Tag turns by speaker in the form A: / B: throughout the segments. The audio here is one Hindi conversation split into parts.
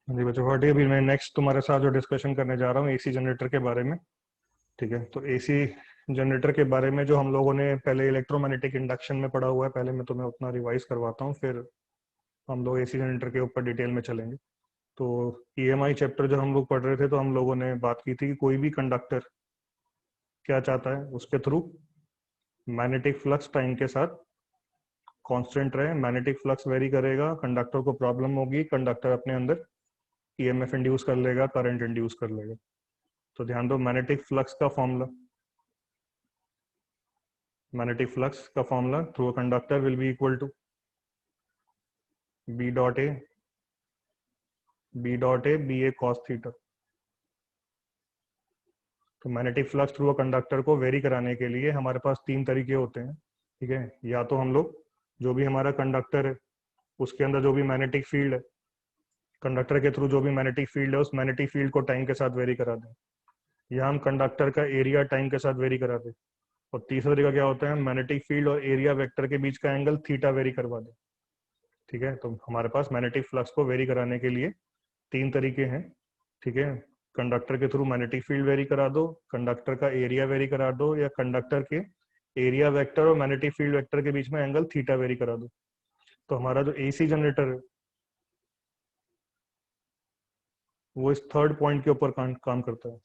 A: जी बच्चों, हाँ ठीक है। अभी मैं नेक्स्ट तुम्हारे साथ जो डिस्कशन करने जा रहा हूँ एसी जनरेटर के बारे में। ठीक है, तो एसी जनरेटर के बारे में जो हम लोगों ने पहले इलेक्ट्रोमैग्नेटिक इंडक्शन में पढ़ा हुआ है, पहले मैं तुम्हें उतना रिवाइज करवाता हूँ, फिर हम लोग एसी जनरेटर के ऊपर डिटेल में चलेंगे। तो ईएमआई चैप्टर जब हम लोग पढ़ रहे थे तो हम लोगों ने बात की थी कि कोई भी कंडक्टर क्या चाहता है, उसके थ्रू मैग्नेटिक फ्लक्स टाइम के साथ कांस्टेंट रहे। मैग्नेटिक फ्लक्स वेरी करेगा, कंडक्टर को प्रॉब्लम होगी, कंडक्टर अपने अंदर ईएमएफ इंड्यूस कर लेगा, करंट इंड्यूस कर लेगा। तो ध्यान दो, मैग्नेटिक फ्लक्स का formula through a conductor will be equal to B dot A B A cos theta. तो magnetic flux through a conductor को वेरी कराने के लिए हमारे पास तीन तरीके होते हैं। ठीक है, या तो हम लोग जो भी हमारा कंडक्टर है उसके अंदर जो भी मैग्नेटिक फील्ड है, कंडक्टर के थ्रू जो भी मैग्नेटिक फील्ड है उस मैग्नेटिक फील्ड को टाइम के साथ वेरी करा दें, या हम कंडक्टर का एरिया टाइम के साथ वेरी करा दें। और तीसरा तरीका क्या होता है, मैग्नेटिक फील्ड और एरिया वेक्टर के बीच का एंगल थीटा वेरी करवा दें। ठीक है, तो हमारे पास मैग्नेटिक फ्लक्स को वेरी कराने के लिए तीन तरीके हैं। ठीक है, कंडक्टर के थ्रू मैग्नेटिक फील्ड वेरी करा दो, कंडक्टर का एरिया वेरी करा दो, या कंडक्टर के एरिया वेक्टर और मैग्नेटिक फील्ड वेक्टर के बीच में एंगल थीटा वेरी करा दो। तो हमारा जो एसी जनरेटर है वो इस थर्ड पॉइंट के ऊपर काम करता है।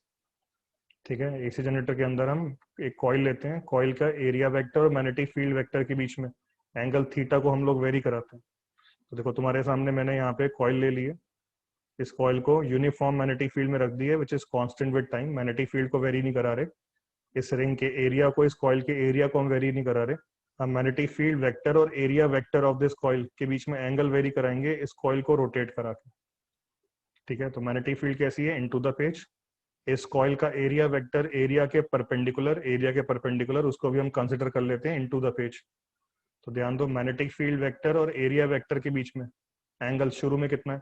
A: ठीक है, एसी जनरेटर के अंदर हम एक कॉइल लेते हैं, कॉइल का एरिया वेक्टर और मैग्नेटिक फील्ड वेक्टर के बीच में एंगल थीटा को हम लोग वेरी कराते हैं। तो देखो तुम्हारे सामने मैंने यहाँ पे कॉइल ले ली है, इस कॉइल को यूनिफॉर्म मैग्नेटिक फील्ड में रख दिया which is constant with time. Magnetic field को वेरी नहीं करा रहे, इस रिंग के एरिया को, इस कॉइल के एरिया को हम वेरी नहीं करा रहे। हम मैग्नेटिक फील्ड वेक्टर और area vector of this coil के बीच में एंगल वेरी कराएंगे इस कॉइल को रोटेट करा के। ठीक है, तो मैग्नेटिक फील्ड कैसी है, इनटू द पेज। इस कॉइल का एरिया वेक्टर एरिया के परपेंडिकुलर उसको भी हम कंसिडर कर लेते हैं इनटू द पेज। तो ध्यान दो, मैग्नेटिक फील्ड वेक्टर और एरिया वेक्टर के बीच में एंगल शुरू में कितना है,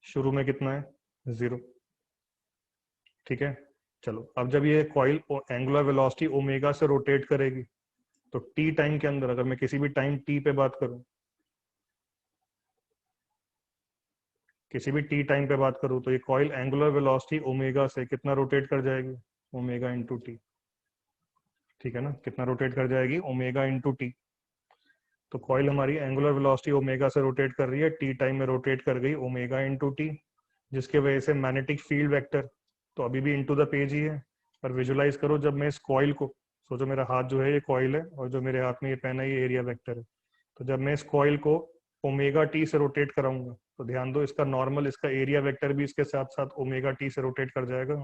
A: शुरू में कितना है, 0। ठीक है, चलो अब जब ये कॉइल एंगुलर वेलोसिटी ओमेगा से रोटेट करेगी तो टी टाइम के अंदर, अगर मैं किसी भी टाइम टी पे बात करूं, किसी भी टी टाइम पे बात करूं, तो ये कॉइल एंगुलर वेलोसिटी ओमेगा से कितना रोटेट कर जाएगी, ओमेगा इंटू टी। ठीक है ना, कितना रोटेट कर जाएगी, ओमेगा इंटू टी। तो कॉइल हमारी एंगुलर वेलोसिटी ओमेगा से रोटेट कर रही है, टी टाइम में रोटेट कर गई ओमेगा इंटू टी, जिसके वजह से मैग्नेटिक फील्ड वेक्टर तो अभी भी इंटू द पेज ही है। पर विजुलाइज करो, जब मैं इस कॉइल को, सोचो मेरा हाथ जो है ये कॉइल है और जो मेरे हाथ में ये पेन है ये एरिया वेक्टर है। तो जब मैं इस कॉइल को ओमेगा टी से रोटेट कराऊंगा तो ध्यान दो, इसका नॉर्मल, इसका एरिया वेक्टर भी इसके साथ साथ ओमेगा टी से रोटेट कर जाएगा।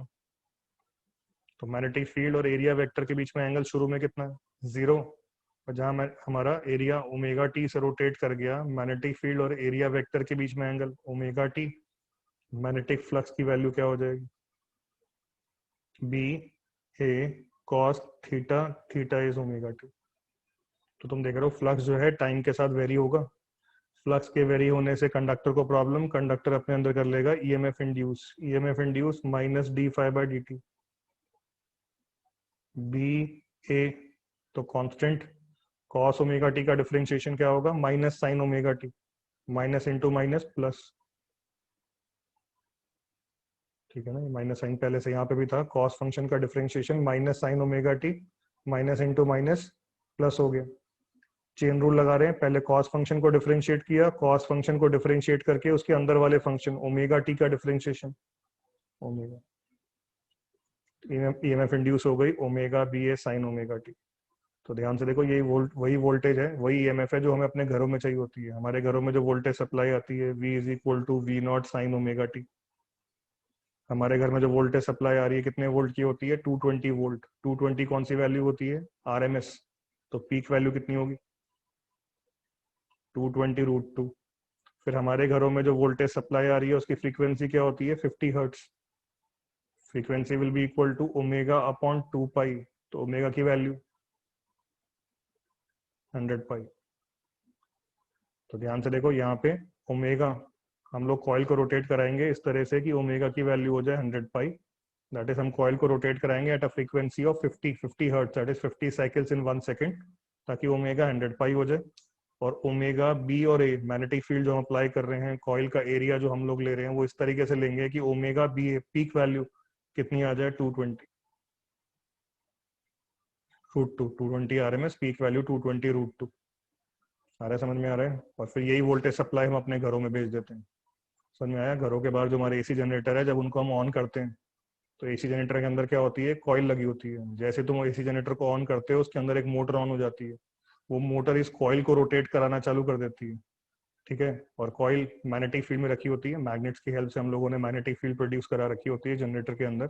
A: तो मैग्नेटिक फील्ड और एरिया वेक्टर के बीच में एंगल शुरू में कितना है, 0। और जहां हमारा एरिया ओमेगा टी से रोटेट कर गया, मैग्नेटिक फील्ड और एरिया वेक्टर के बीच में angle omega T, magnetic flux की वैल्यू क्या हो जाएगी, B A cos theta, theta is omega T. तो तुम देख रहे हो फ्लक्स जो है टाइम के साथ वेरी होगा। फ्लक्स के वेरी होने से कंडक्टर को प्रॉब्लम, कंडक्टर अपने अंदर कर लेगा EMF induce minus D phi by D T, B A. तो कांस्टेंट कॉस ओमेगा टी का डिफरेंशिएशन क्या होगा, minus sine omega T, minus into minus plus. ठीक है ना, माइनस साइन पहले से यहाँ पे भी था, कॉस फंक्शन का differentiation minus sine omega T, minus into minus plus हो गया। चेन रूल लगा रहे हैं, पहले कॉस फंक्शन को डिफरेंशिएट किया, कॉस फंक्शन को डिफरेंशिएट करके उसके अंदर वाले फंक्शन ओमेगा टी का डिफरेंशिएशन, ओमेगा, ईएमएफ इंड्यूस हो गई ओमेगा बी ए साइन ओमेगा टी। तो ध्यान से देखो, यही वही वोल्टेज है, वही ईएमएफ है जो हमें अपने घरों में चाहिए होती है। हमारे घरों में जो वोल्टेज सप्लाई आती है, V is equal to V naught sine omega T. हमारे घर में जो वोल्टेज सप्लाई आ रही है कितने वोल्ट की होती है, 220 वोल्ट। 220 कौन सी वैल्यू होती है, आरएमएस। तो पीक वैल्यू कितनी होगी, 220 √2। फिर हमारे घरों में जो वोल्टेज सप्लाई आ रही है उसकी फ्रीक्वेंसी क्या होती है, 50 hertz. Frequency will be equal to omega upon 2 pi. तो ओमेगा की वैल्यू 100 पाई। तो ध्यान से देखो यहाँ पे ओमेगा, हम लोग कॉइल को रोटेट कराएंगे इस तरह से कि ओमेगा की वैल्यू हो जाए 100 पाई। दैट इज हम कॉइल को रोटेट कराएंगे at a frequency of 50 hertz, that is 50 cycles in 1 second, ताकि ओमेगा 100 पाई हो जाए। और ओमेगा बी और ए मैग्नेटिक फील्ड जो हम अप्लाई कर रहे हैं, कॉइल का एरिया जो हम लोग ले रहे हैं, वो इस तरीके से लेंगे कि omega B A peak value कितनी आ जाए, 220 root two, 220 RMS, peak value 220 root two. आ रहा है, समझ में आ रहा है? और फिर यही वोल्टेज सप्लाई हम अपने घरों में भेज देते हैं। समझ में आया? घरों के बाहर जो हमारे एसी जनरेटर है, जब उनको हम ऑन करते हैं तो एसी जनरेटर के अंदर क्या होती है, कॉइल लगी होती है। जैसे तुम एसी जनरेटर को ऑन करते हो, उसके अंदर एक मोटर ऑन हो जाती है। वो मोटर इस कॉइल को रोटेट कराना चालू कर देती है। ठीक है? और कॉइल मैग्नेटिक फील्ड में रखी होती है, मैग्नेट्स की हेल्प से हम लोगों ने मैग्नेटिक फील्ड प्रोड्यूस करा रखी होती है जनरेटर के अंदर।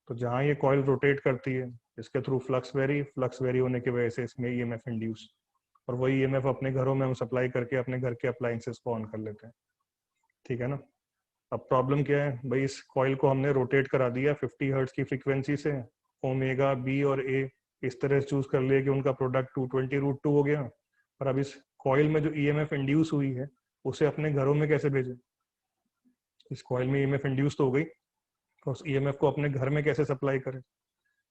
A: तो जहाँ ये कॉइल रोटेट करती है, इसके थ्रू फ्लक्स वेरी होने की वजह से इसमें ईएमएफ इंड्यूस, और वही ईएमएफ अपने घरों में हम सप्लाई करके अपने घर के अप्लायंसेस को ऑन कर लेते हैं। ठीक है ना? अब प्रॉब्लम क्या है भाई, इस कॉइल को हमने रोटेट करा दिया 50 हर्ट्ज की फ्रीक्वेंसी से, ओमेगा बी और ए इस तरह से चूज कर लिया कि उनका प्रोडक्ट 220 रूट टू हो गया। और अब इस कॉइल में जो ईएमएफ इंड्यूस हुई है, उसे अपने घरों में कैसे भेजें? इस कॉइल में ईएमएफ इंड्यूस तो हो गई, तो उस ईएमएफ को अपने घर में कैसे सप्लाई करें?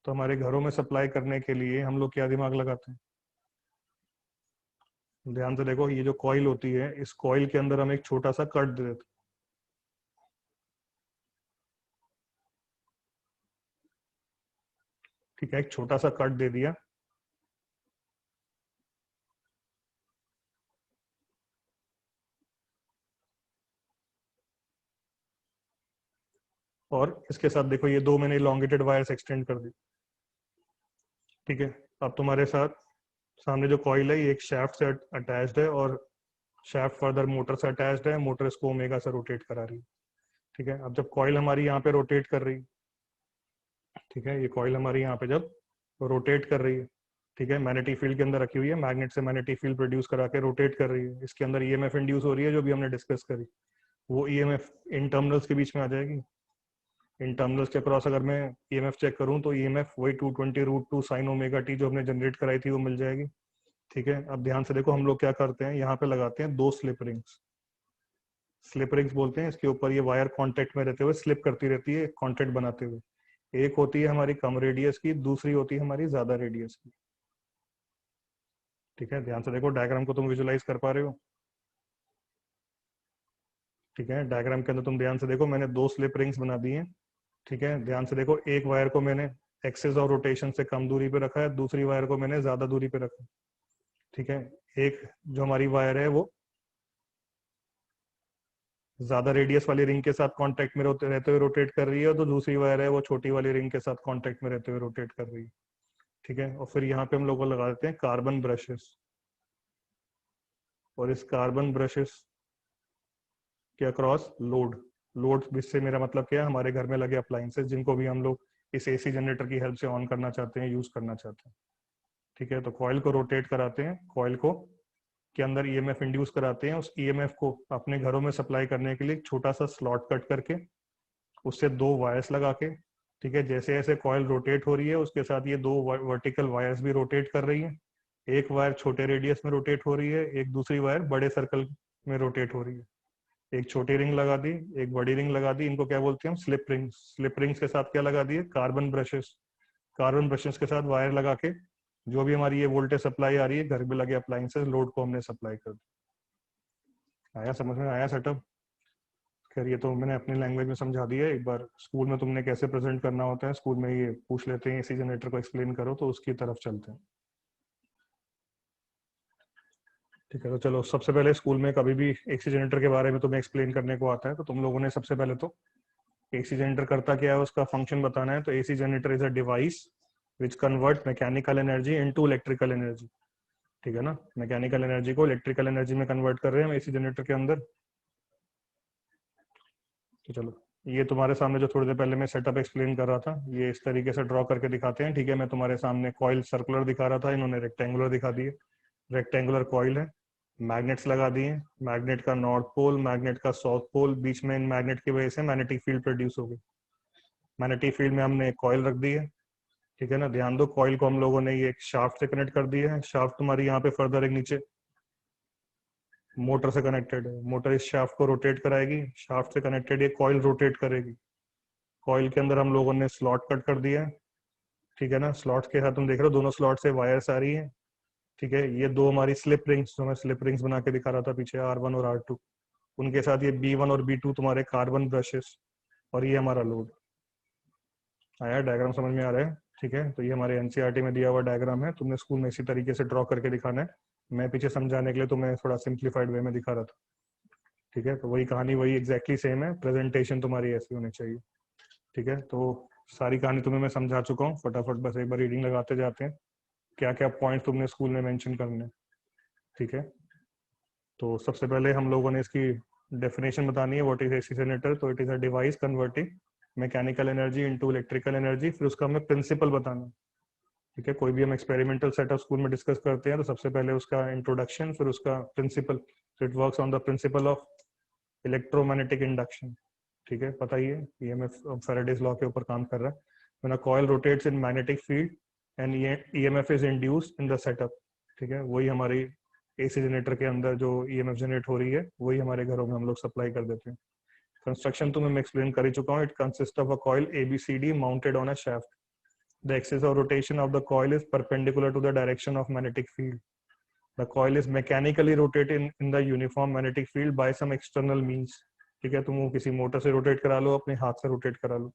A: तो हमारे घरों में सप्लाई करने के लिए हम लोग क्या दिमाग लगाते हैं? ध्यान से देखो, ये जो कॉइल होती है, इस कॉइल के अंदर हम एक छोटा सा कट दे देते हैं। ठीक है, एक छोटा सा कट दे दिया। और इसके साथ देखो, ये दो मैंने इलॉन्गेटेड वायर्स एक्सटेंड कर दी। ठीक है, अब तुम्हारे साथ सामने जो कॉइल है, ये एक शाफ्ट से अटैच्ड है, और शाफ्ट फर्दर मोटर से अटैच्ड है। मोटर इसको ओमेगा से रोटेट करा रही है। ठीक है, अब जब कॉइल हमारी यहाँ पे रोटेट कर रही है, ठीक है, ये कॉइल हमारी यहाँ पे जब रोटेट कर रही है, ठीक है, मैग्नेटिक फील्ड के अंदर रखी हुई है, मैग्नेट से मैग्नेटिक फील्ड प्रोड्यूस करा के रोटेट कर रही है, इसके अंदर ईएमएफ इंड्यूस हो रही है, जो भी हमने डिस्कस करी। वो ईएमएफ इन टर्मिनल्स के बीच में आ जाएगी। इन टर्मिनल्स के अक्रॉस अगर मैं ईएमएफ चेक करूं, तो ईएमएफ वही 220 root two sine omega T जो हमने जनरेट कराई थी, वो मिल जाएगी। ठीक है, अब ध्यान से देखो, हम लोग क्या करते हैं, यहाँ पे लगाते हैं दो स्लिप रिंग्स। स्लिप रिंग्स बोलते हैं, इसके ऊपर ये वायर कांटेक्ट में रहते हुए स्लिप करती रहती है, कांटेक्ट बनाते हुए। एक होती है हमारी कम रेडियस की, दूसरी होती है हमारी ज्यादा रेडियस की। ठीक है, ध्यान से देखो, डायग्राम को तुम विजुलाइज कर पा रहे हो? ठीक है, डायग्राम के अंदर तुम ध्यान से देखो, मैंने दो स्लिप रिंग्स बना दी हैं। ठीक है, ध्यान से देखो, एक वायर को मैंने एक्सिस ऑफ रोटेशन से कम दूरी पे रखा है, दूसरी वायर को मैंने ज्यादा दूरी पे रखा है। ठीक है, एक जो हमारी वायर है, वो ज्यादा रेडियस वाली रिंग के साथ कांटेक्ट में रहते हुए रोटेट कर रही है, और तो दूसरी वायर है, वो छोटी वाली रिंग के साथ कांटेक्ट में रहते हुए रोटेट कर रही है। ठीक है, और फिर यहाँ पे हम लोग लगा देते हैं कार्बन ब्रशेस, और इस कार्बन ब्रशेस के अक्रॉस लोड। लोड से मेरा मतलब क्या है, हमारे घर में लगे अप्लायंसेस, जिनको भी हम लोग इस एसी जनरेटर की हेल्प से ऑन करना चाहते हैं, यूज करना चाहते हैं। ठीक है, तो कॉइल को रोटेट कराते हैं, कॉइल को के अंदर ईएमएफ इंड्यूस कराते हैं, उस ईएमएफ को अपने घरों में सप्लाई करने के लिए एक छोटा सा स्लॉट कट करके उससे दो वायर्स लगा के, ठीक है, जैसे जैसे कॉइल रोटेट हो रही है, उसके साथ ये दो वर्टिकल वायर्स भी रोटेट कर रही है। एक वायर छोटे रेडियस में रोटेट हो रही है, एक दूसरी वायर बड़े सर्कल में रोटेट हो रही है। एक छोटी रिंग लगा दी, एक बड़ी रिंग लगा दी, इनको क्या बोलते हैं हम, स्लिप रिंग्स। स्लिप रिंग्स के साथ क्या लगा दिए, कार्बन ब्रशेस। कार्बन ब्रशेस के साथ वायर लगा के जो भी हमारी ये वोल्टेज सप्लाई आ रही है, घर में लगे अप्लायंसेस लोड को हमने सप्लाई कर दिया। आया समझ में? आया सेटअप? खैर, ये तो मैंने अपनी लैंग्वेज में समझा दिया। एक बार स्कूल में तुमने कैसे प्रेजेंट करना होता है, स्कूल में ये पूछ लेते हैं, एसी जनरेटर को एक्सप्लेन करो, तो उसकी तरफ चलते हैं। ठीक है, तो चलो, सबसे पहले स्कूल में कभी भी एसी जनरेटर के बारे में तुम्हें एक्सप्लेन करने को आता है, तो तुम लोगों ने सबसे पहले तो एसी जनरेटर करता क्या है, उसका फंक्शन बताना है। तो AC generator is a device which convert mechanical energy into electrical energy. ठीक है ना, मैकेनिकल एनर्जी को इलेक्ट्रिकल एनर्जी में कन्वर्ट कर रहे हैं हम एसी जनरेटर के अंदर। तो चलो, ये तुम्हारे सामने जो थोड़ी देर पहले मैं सेटअप एक्सप्लेन कर रहा था, ये इस तरीके से ड्रॉ करके दिखाते हैं। ठीक है, मैं तुम्हारे सामने कॉइल सर्कुलर दिखा रहा था, इन्होंने रेक्टेंगुलर दिखा दिए। रेक्टेंगुलर कॉइल है, मैग्नेट्स लगा दिए, मैग्नेट का नॉर्थ पोल, मैग्नेट का साउथ पोल, बीच में इन मैग्नेट की वजह से मैग्नेटिक फील्ड प्रोड्यूस हो गई। मैग्नेटिक फील्ड में हमने एक कॉइल रख दी है। ठीक है ना, ध्यान दो, कॉइल को हम लोगों ने ये एक शाफ्ट से कनेक्ट कर दिया है। शाफ्ट तुम्हारी यहाँ पे फर्दर एक नीचे मोटर से कनेक्टेड है, मोटर इस शाफ्ट को रोटेट कराएगी, शाफ्ट से कनेक्टेड ये कॉइल रोटेट करेगी। कॉइल के अंदर हम लोगों ने स्लॉट कट कर दिया है। ठीक है ना, स्लॉट्स के साथ तुम देख रहे हो, दोनों स्लॉट से वायर्स आ रही है। ठीक है, ये दो हमारी स्लिप रिंग्स जो मैं स्लिप रिंग्स बना के दिखा रहा था पीछे, R1 और R2, उनके साथ ये B1 और B2 तुम्हारे कार्बन ब्रशेस, और ये हमारा लोड। आया डायग्राम समझ में आ रहा है? ठीक है, तो ये हमारे एनसीईआरटी में दिया हुआ डायग्राम है, तुमने स्कूल में इसी तरीके से ड्रॉ करके दिखाना है। मैं पीछे समझाने के लिए तुम्हें थोड़ा सिंप्लीफाइड वे में दिखा रहा था। ठीक है, तो वही कहानी वही एग्जैक्टली सेम है, प्रेजेंटेशन तुम्हारी ऐसी होनी चाहिए। ठीक है, तो सारी कहानी तुम्हें मैं समझा चुका हूँ, फटाफट बस एक बार रीडिंग लगाते जाते हैं, क्या क्या पॉइंट तुमने स्कूल में मेंशन करने हैं। ठीक है, तो सबसे पहले हम लोगों ने इसकी डेफिनेशन बतानी है, व्हाट इज एसी जनरेटर। तो it is a device converting mechanical energy into electrical energy. फिर उसका हमें प्रिंसिपल बताना है। ठीक है, कोई भी हम एक्सपेरिमेंटल सेटअप स्कूल में डिस्कस करते हैं तो सबसे पहले उसका इंट्रोडक्शन, फिर उसका प्रिंसिपल। तो it works on the principle of electromagnetic induction. ठीक है, पता ही है, ईएमएफ फैराडेज लॉ के ऊपर काम कर रहा है। When a coil rotates in magnetic field and EMF is induced in the setup. ठीक है, वही हमारी एसी जनरेटर के अंदर जो ईएमएफ जनरेट हो रही है वही हमारे घरों में हम लोग सप्लाई कर देते हैं। कंस्ट्रक्शन तो मैं एक्सप्लेन कर ही चुका हूँ। It consist of a coil ABCD mounted on a shaft. The axis of rotation of the coil is perpendicular to the direction of magnetic field. The coil is mechanically rotated in the uniform magnetic field by some external means. ठीक है, तुम वो किसी मोटर से रोटेट करा लो, अपने हाथ से रोटेट करा लो.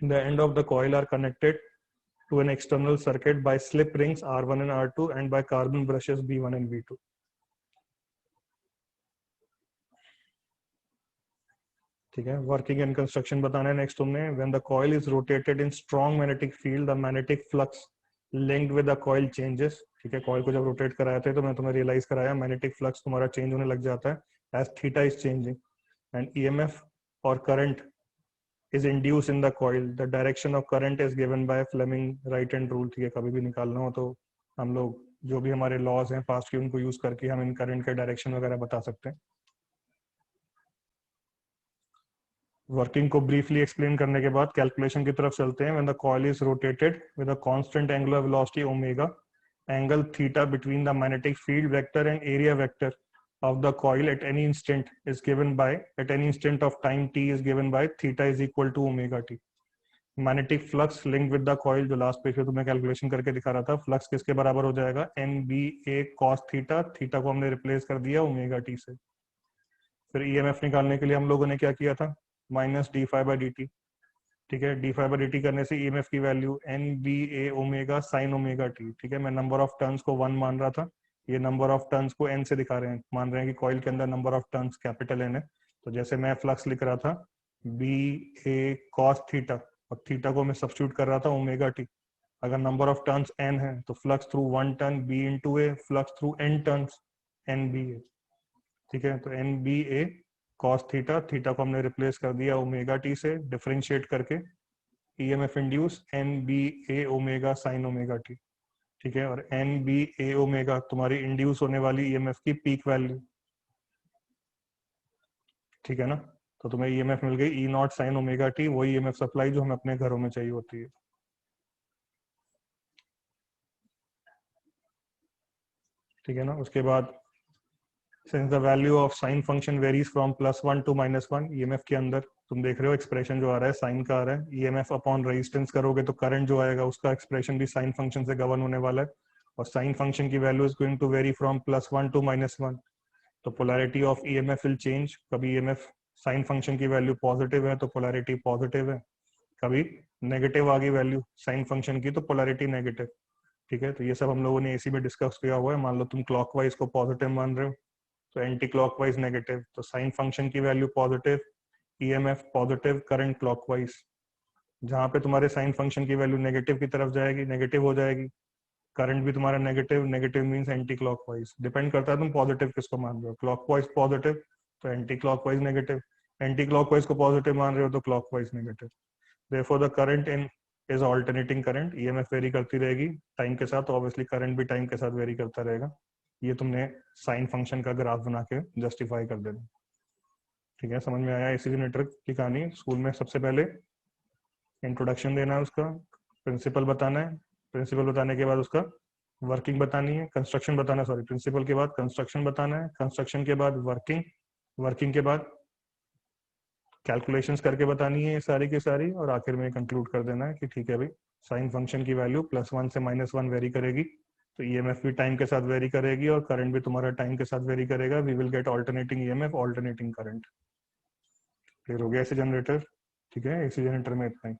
A: The end of the coil are connected to an external circuit by slip rings R1 and R2 and by carbon brushes B1 and B2. ठीक है, वर्किंग एंड कंस्ट्रक्शन बताना है नेक्स्ट तुमने. When the coil is rotated in strong magnetic field the magnetic flux linked with the coil changes. ठीक है, कॉइल को जब रोटेट कराया थे तो मैं तुम्हें रियलाइज कराया मैग्नेटिक फ्लक्स तुम्हारा चेंज होने लग जाता है as theta is changing. And EMF और current is induced in the coil. The direction of current is given by Fleming right hand rule. ठीक है, कभी भी निकालना हो तो हम लोग जो भी हमारे लॉज हैं पास्ट के उनको यूज करके हम इन करंट के डायरेक्शन वगैरह बता सकते हैं. वर्किंग को ब्रीफली एक्सप्लेन करने के बाद कैलकुलेशन की तरफ चलते हैं. When the coil is rotated with a constant angular velocity omega, angle theta between the magnetic field vector and area vector of the coil at any instant is given by, at any instant of time t is given by theta is equal to omega t. Magnetic flux link with the coil, जो लास्ट पेज पे तुम्हें कैलकुलेशन करके दिखा रहा था, फ्लक्स किसके बराबर हो जाएगा, NBA cos थीटा. थीटा को हमने रिप्लेस कर दिया ओमेगा टी से. फिर ईएमएफ निकालने के लिए हम लोगों ने क्या किया था, minus D five by D T. ठीक है, D five by D T करने से ईएमएफ की value NBA omega sine omega T. ठीक है, मैं नंबर ऑफ टर्न्स को 1 मान रहा था, ये नंबर ऑफ टर्न्स को n से दिखा रहे हैं, मान रहे हैं कि कॉइल के अंदर number of turns capital N है. तो जैसे मैं फ्लक्स लिख रहा था BA cos थीटा, और थीटा को मैं सब्स्टिट्यूट कर रहा था ओमेगा टी. अगर नंबर ऑफ टर्न्स n है तो flux through 1 turn B into A, flux through n turns NBA. ठीक है, तो NBA cos थीटा, थीटा को हमने रिप्लेस कर दिया ओमेगा टी से डिफरेंशिएट करके, EMF induce NBA omega sine omega T. ठीक है, और NBA ओमेगा तुम्हारी इंड्यूस होने वाली ईएमएफ की पीक वैल्यू. ठीक है ना, तो तुम्हें ईएमएफ मिल गई E not sine omega T, वही ईएमएफ सप्लाई जो हमें अपने घरों में चाहिए होती है. ठीक है ना, उसके बाद since the value of sin function varies from +1 to -1, EMF के अंदर तुम देख रहे हो एक्सप्रेशन जो आ रहा है साइन का आ रहा है, ईएमएफ अपॉन रेजिस्टेंस करोगे तो करंट जो आएगा उसका एक्सप्रेशन भी साइन फंक्शन से गवर्न होने वाला है. और साइन फंक्शन की value is going to vary from +1 to -1. तो polarity of EMF will change. कभी ईएमएफ साइन फंक्शन की वैल्यू पॉजिटिव है तो पोलैरिटी पॉजिटिव है, कभी नेगेटिव आ गई वैल्यू साइन फंक्शन की तो पोलैरिटी नेगेटिव. ठीक है, तो ये सब हम लोगों ने एसी में डिस्कस किया हुआ है. मान लो तुम क्लॉकवाइज को पॉजिटिव मान रहे हो तो एंटी क्लॉकवाइज नेगेटिव, तो साइन फंक्शन की value positive, EMF positive, current clockwise. जहां पे तुम्हारे साइन फंक्शन की वैल्यू नेगेटिव की तरफ जाएगी, नेगेटिव हो जाएगी, करंट भी तुम्हारा negative, negative means anti clockwise. Depend करता है तुम पॉजिटिव किसको मान रहे हो, क्लॉकवाइज पॉजिटिव तो anti clockwise negative, anti clockwise को पॉजिटिव मान रहे हो तो clockwise negative. Therefore the current in is alternating current. EMF very करती रहेगी टाइम के साथ, तो ऑब्वियसली करंट भी टाइम के साथ वेरी करता रहेगा. ये तुमने साइन फंक्शन का ग्राफ बना के जस्टिफाई कर देना. ठीक है, समझ में आया एसी जनरेटर की कहानी. स्कूल में सबसे पहले इंट्रोडक्शन देना है, उसका प्रिंसिपल बताना है, प्रिंसिपल बताने के बाद उसका वर्किंग बतानी है, कंस्ट्रक्शन बताना, सॉरी प्रिंसिपल के बाद कंस्ट्रक्शन बताना है, कंस्ट्रक्शन के बाद वर्किंग, वर्किंग के बाद कैलकुलेशंस करके बतानी है सारी की सारी, और आखिर में कंक्लूड कर देना है कि ठीक है भाई साइन फंक्शन की वैल्यू +1 से -1 वेरी करेगी, तो ईएमएफ भी टाइम के साथ वेरी करेगी और करंट भी तुम्हारा टाइम के साथ वेरी करेगा. We will get alternating EMF, alternating current. Clear हो गया ऐसे जनरेटर? ठीक है, एसी जनरेटर में इतना ही.